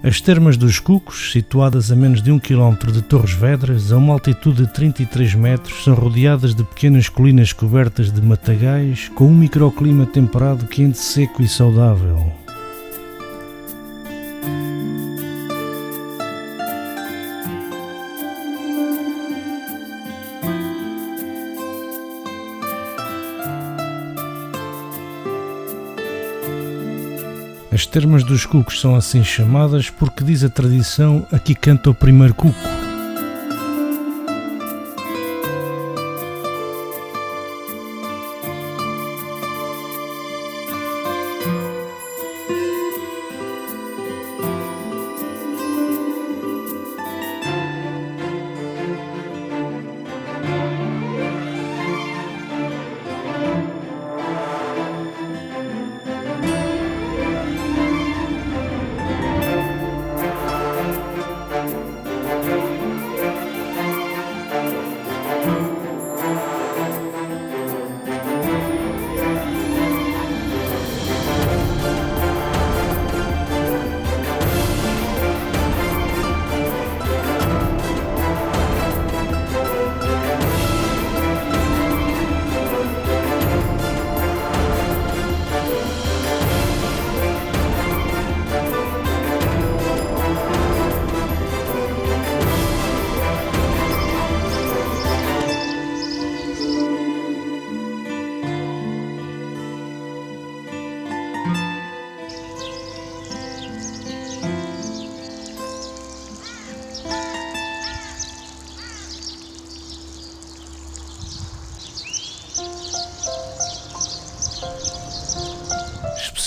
As termas dos Cucos, situadas a menos de 1 km de Torres Vedras, a uma altitude de 33 metros, são rodeadas de pequenas colinas cobertas de matagais, com um microclima temperado, quente, seco e saudável. As termas dos Cucos são assim chamadas porque, diz a tradição, aqui canta o primeiro cuco.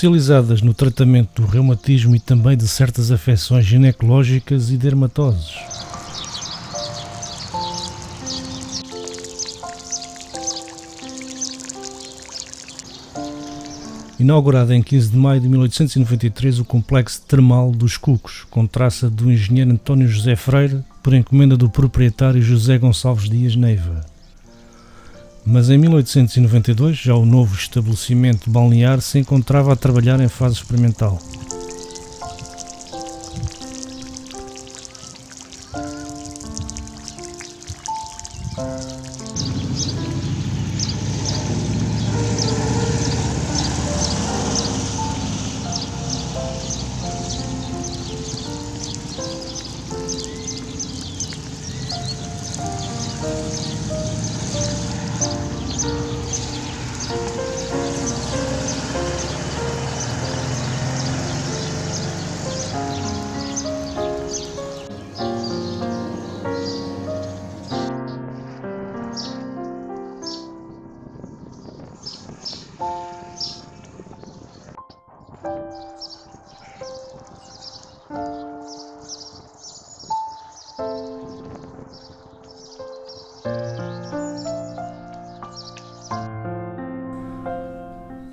Especializadas no tratamento do reumatismo e também de certas afecções ginecológicas e dermatoses. Inaugurado em 15 de maio de 1893 o complexo termal dos Cucos, com traça do engenheiro António José Freire, por encomenda do proprietário José Gonçalves Dias Neiva. Mas em 1892, já o novo estabelecimento balnear se encontrava a trabalhar em fase experimental.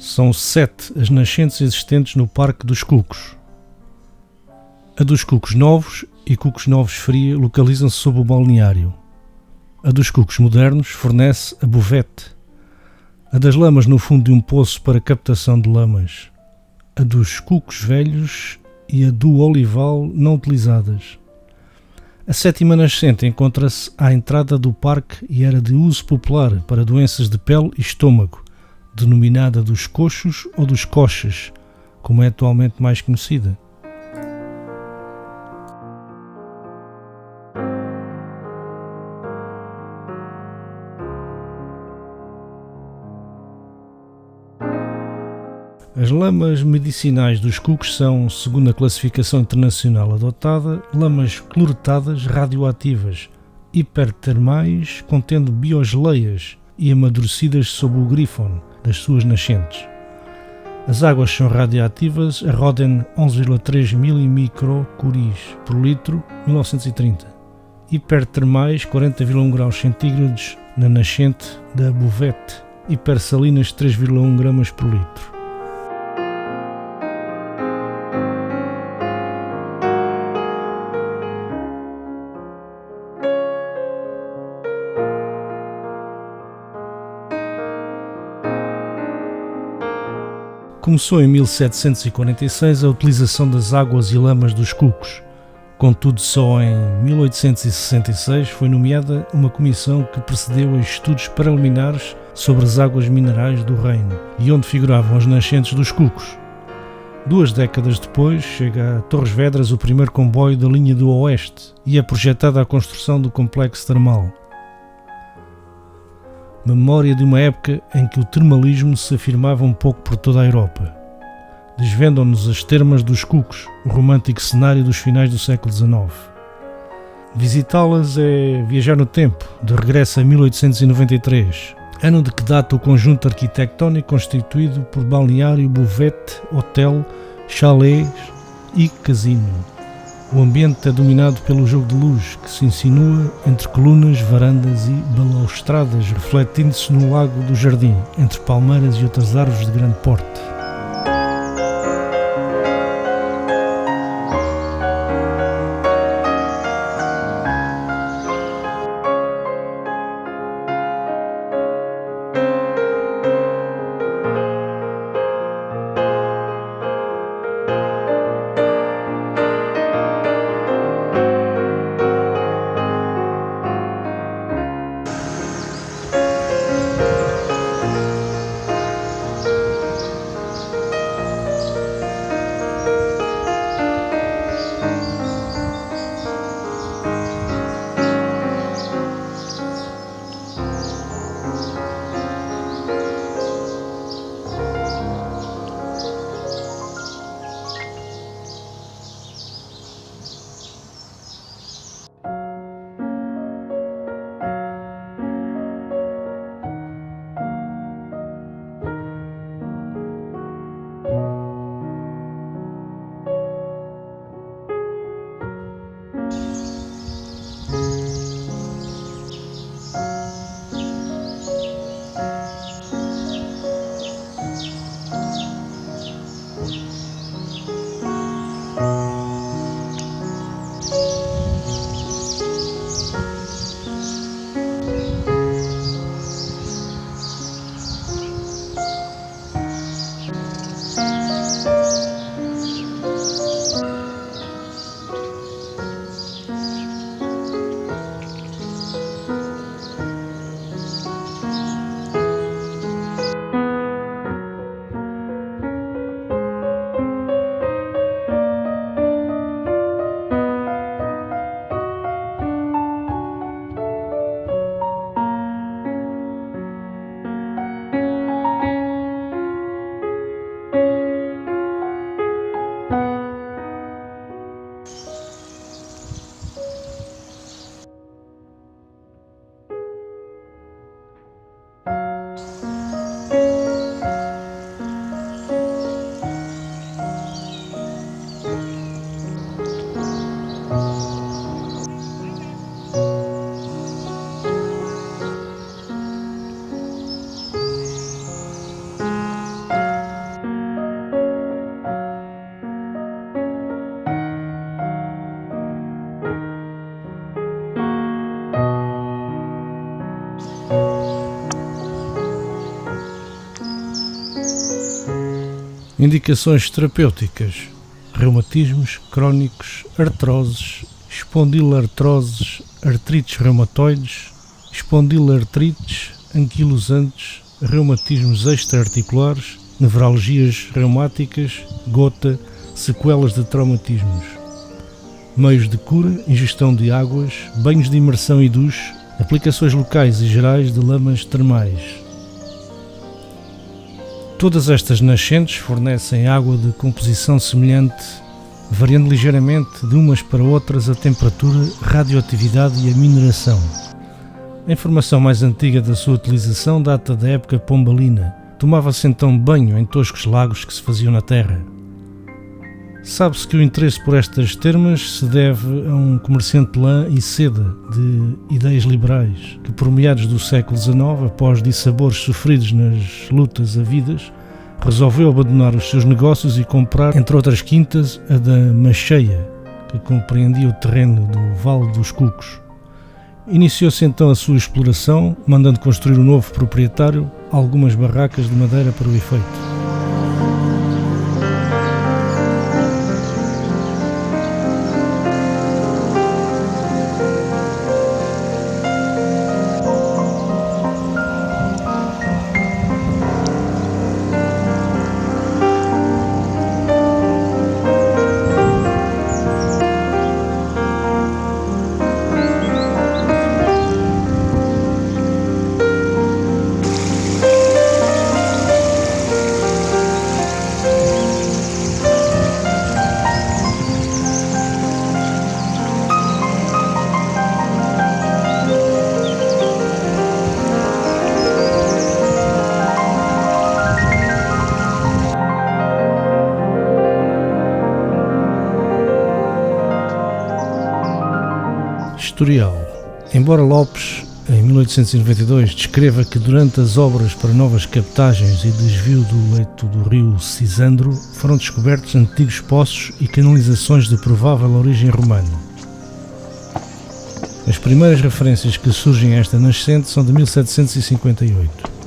São 7 as nascentes existentes no Parque dos Cucos. A dos Cucos Novos e Cucos Novos Fria localizam-se sob o balneário. A dos Cucos Modernos fornece a buvete. A das Lamas no fundo de um poço para captação de lamas. A dos Cucos Velhos e a do Olival não utilizadas. A 7ª nascente encontra-se à entrada do parque e era de uso popular para doenças de pele e estômago, denominada dos coxos ou dos coxas, como é atualmente mais conhecida. As lamas medicinais dos Cucos são, segundo a classificação internacional adotada, lamas cloretadas radioativas, hipertermais, contendo biogeleias e amadurecidas sob o grifone das suas nascentes. As águas são radioativas a Roden 11,3 milimicrocuries por litro, 1930. Hipertermais 40,1 graus centígrados na nascente da buvete. Hipersalinas 3,1 gramas por litro. Começou em 1746 a utilização das águas e lamas dos Cucos. Contudo, só em 1866 foi nomeada uma comissão que procedeu a estudos preliminares sobre as águas minerais do reino e onde figuravam as nascentes dos Cucos. 2 décadas depois, chega a Torres Vedras o primeiro comboio da linha do Oeste e é projetada a construção do complexo termal. Memória de uma época em que o termalismo se afirmava um pouco por toda a Europa. Desvendam-nos as termas dos Cucos, o romântico cenário dos finais do século XIX. Visitá-las é viajar no tempo, de regresso a 1893, ano de que data o conjunto arquitectónico constituído por balneário, buvete, hotel, chalés e casino. O ambiente é dominado pelo jogo de luz, que se insinua entre colunas, varandas e balaustradas, refletindo-se no lago do jardim, entre palmeiras e outras árvores de grande porte. Indicações terapêuticas: reumatismos crónicos, artroses, espondiloartroses, artrites reumatoides, espondiloartrites anquilosantes, reumatismos extra-articulares, nevralgias reumáticas, gota, sequelas de traumatismos. Meios de cura: ingestão de águas, banhos de imersão e duche, aplicações locais e gerais de lamas termais. Todas estas nascentes fornecem água de composição semelhante, variando ligeiramente de umas para outras a temperatura, radioatividade e a mineração. A informação mais antiga da sua utilização data da época pombalina. Tomava-se então banho em toscos lagos que se faziam na terra. Sabe-se que o interesse por estas termas se deve a um comerciante de lã e seda de ideias liberais, que por meados do século XIX, após dissabores sofridos nas lutas havidas, resolveu abandonar os seus negócios e comprar, entre outras quintas, a da Macheia, que compreendia o terreno do Vale dos Cucos. Iniciou-se então a sua exploração, mandando construir o novo proprietário algumas barracas de madeira para o efeito. historial. Embora Lopes, em 1892, descreva que durante as obras para novas captagens e desvio do leito do rio Cisandro foram descobertos antigos poços e canalizações de provável origem romana. As primeiras referências que surgem a esta nascente são de 1758.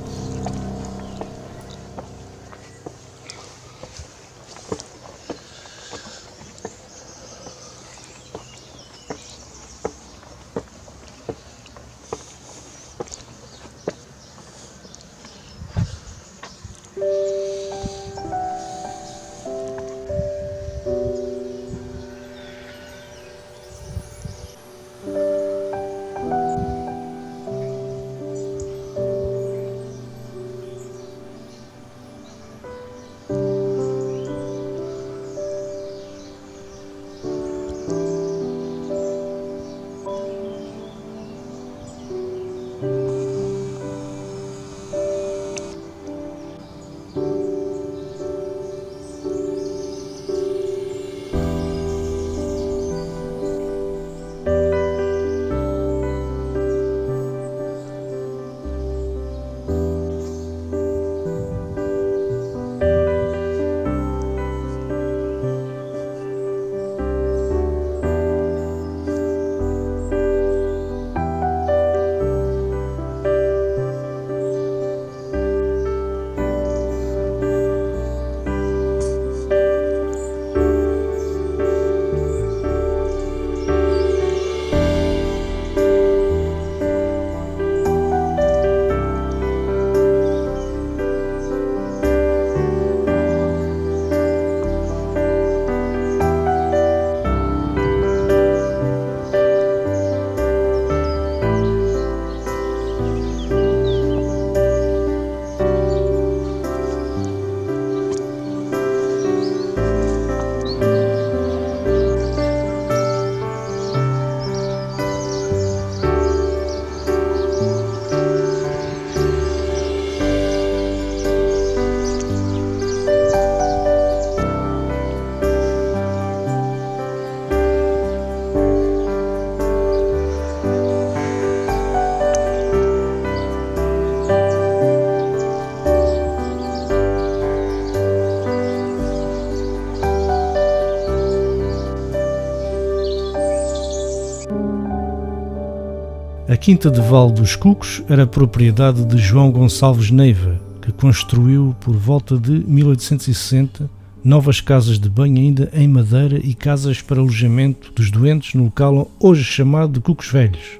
A Quinta de Val dos Cucos era propriedade de João Gonçalves Neiva, que construiu, por volta de 1860, novas casas de banho ainda em madeira e casas para alojamento dos doentes no local hoje chamado de Cucos Velhos.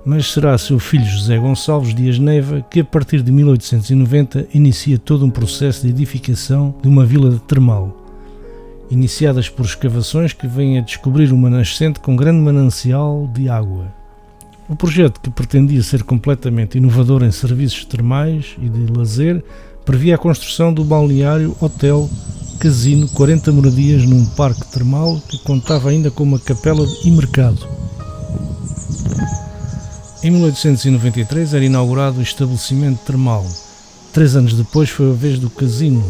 Mas será seu filho José Gonçalves Dias Neiva que, a partir de 1890, inicia todo um processo de edificação de uma vila termal, iniciadas por escavações que vêm a descobrir uma nascente com grande manancial de água. O projeto, que pretendia ser completamente inovador em serviços termais e de lazer, previa a construção do balneário, hotel, casino, 40 moradias num parque termal que contava ainda com uma capela e mercado. Em 1893 era inaugurado o estabelecimento termal. 3 anos depois foi a vez do casino.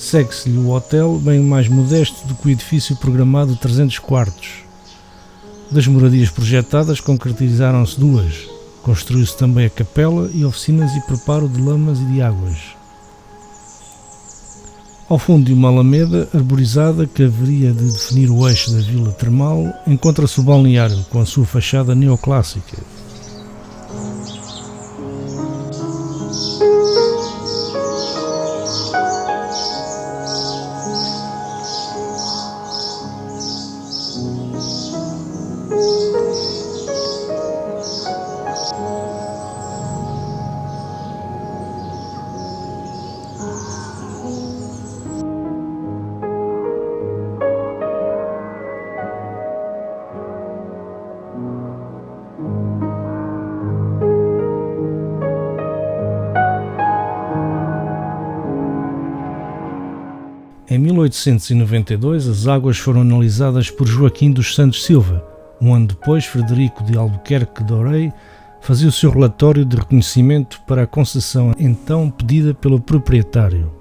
Segue-se-lhe o hotel, bem mais modesto do que o edifício programado de 300 quartos. Das moradias projetadas concretizaram-se 2. Construiu-se também a capela e oficinas e preparo de lamas e de águas. Ao fundo de uma alameda arborizada que haveria de definir o eixo da vila termal, encontra-se o balneário com a sua fachada neoclássica. Em 1892, as águas foram analisadas por Joaquim dos Santos Silva. Um ano depois, Frederico de Albuquerque de Orei fazia o seu relatório de reconhecimento para a concessão então pedida pelo proprietário.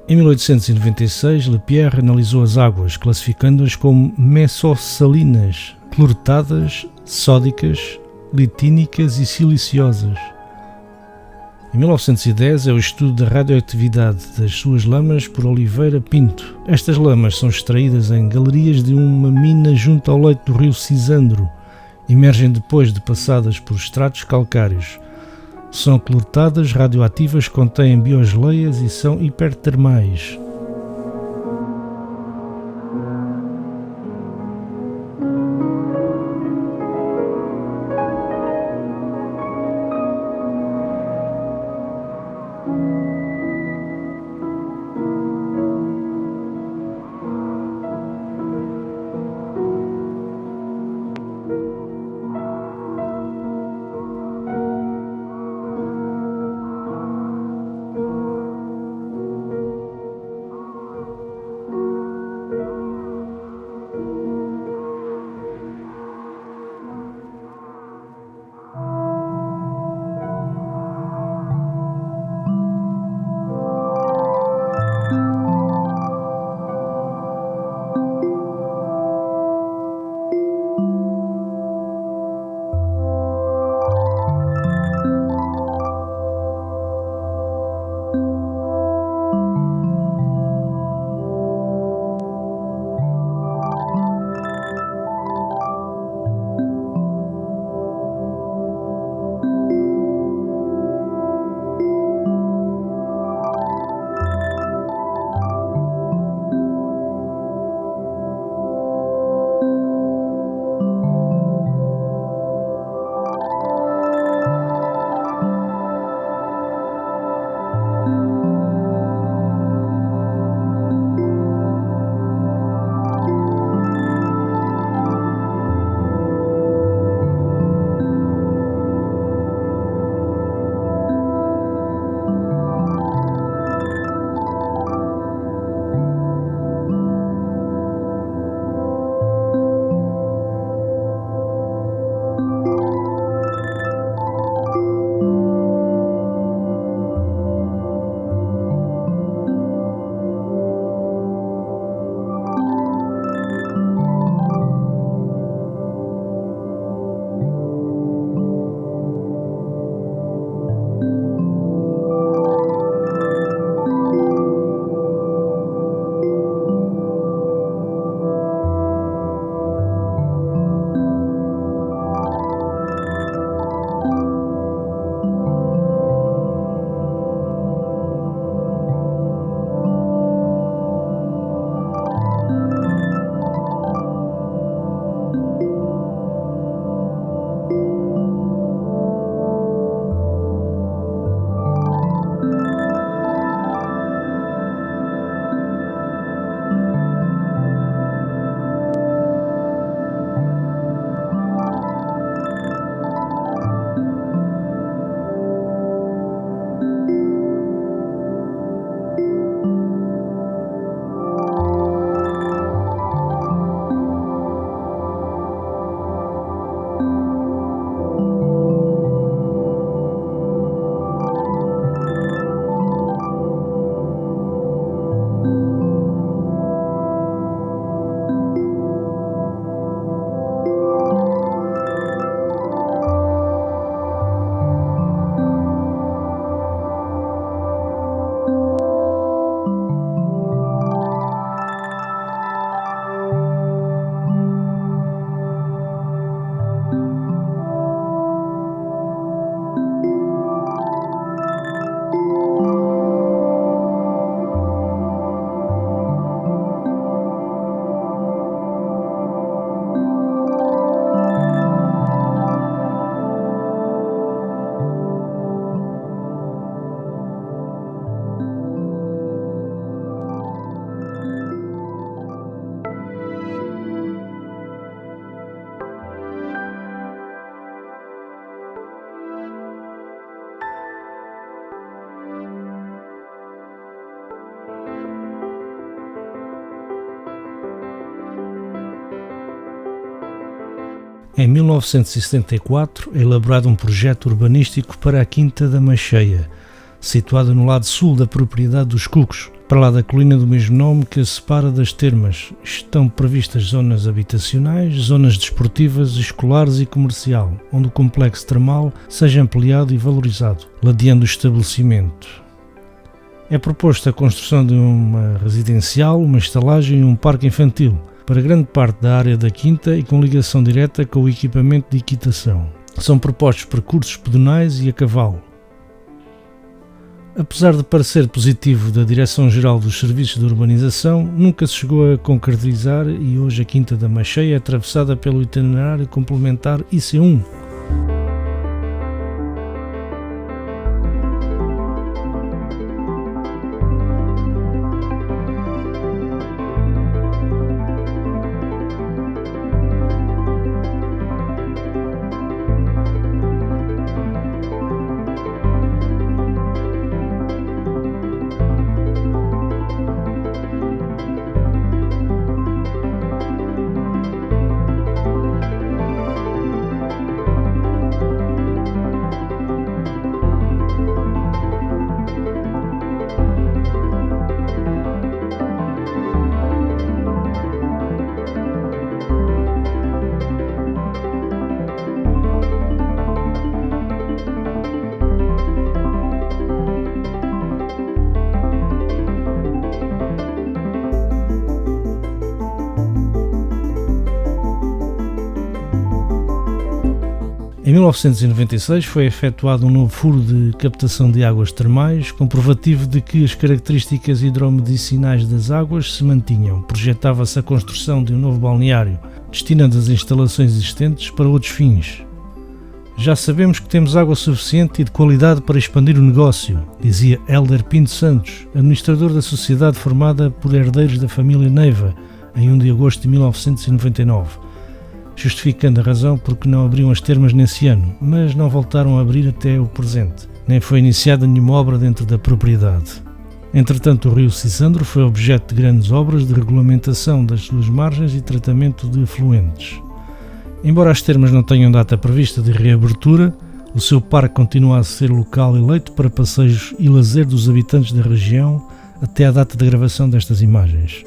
Em 1896, Lepierre analisou as águas, classificando-as como mesossalinas, cloretadas, sódicas, litínicas e siliciosas. Em 1910 é o estudo da radioatividade das suas lamas por Oliveira Pinto. Estas lamas são extraídas em galerias de uma mina junto ao leito do rio Cisandro. Emergem depois de passadas por estratos calcários. São cloretadas, radioativas, contêm biogeleias e são hipertermais. Em 1974 é elaborado um projeto urbanístico para a Quinta da Macheia, situada no lado sul da propriedade dos Cucos, Para lá da colina do mesmo nome que a separa das termas, estão previstas zonas habitacionais, zonas desportivas, escolares e comercial, onde o complexo termal seja ampliado e valorizado, ladeando o estabelecimento. É proposta a construção de uma residencial, uma estalagem e um parque infantil, para grande parte da área da quinta e com ligação direta com o equipamento de equitação. São propostos percursos pedonais e a cavalo. Apesar de parecer positivo da Direção-Geral dos Serviços de Urbanização, nunca se chegou a concretizar e hoje a Quinta da Macheia é atravessada pelo itinerário complementar IC1. Em 1996 foi efetuado um novo furo de captação de águas termais, comprovativo de que as características hidromedicinais das águas se mantinham. Projetava-se a construção de um novo balneário, destinando as instalações existentes para outros fins. Já sabemos que temos água suficiente e de qualidade para expandir o negócio, dizia Hélder Pinto Santos, administrador da sociedade formada por herdeiros da família Neiva, em 1 de agosto de 1999. Justificando a razão porque não abriam as termas nesse ano, mas não voltaram a abrir até o presente. Nem foi iniciada nenhuma obra dentro da propriedade. Entretanto, o rio Sisandro foi objeto de grandes obras de regulamentação das suas margens e tratamento de efluentes. Embora as termas não tenham data prevista de reabertura, o seu parque continua a ser local eleito para passeios e lazer dos habitantes da região até à data da gravação destas imagens.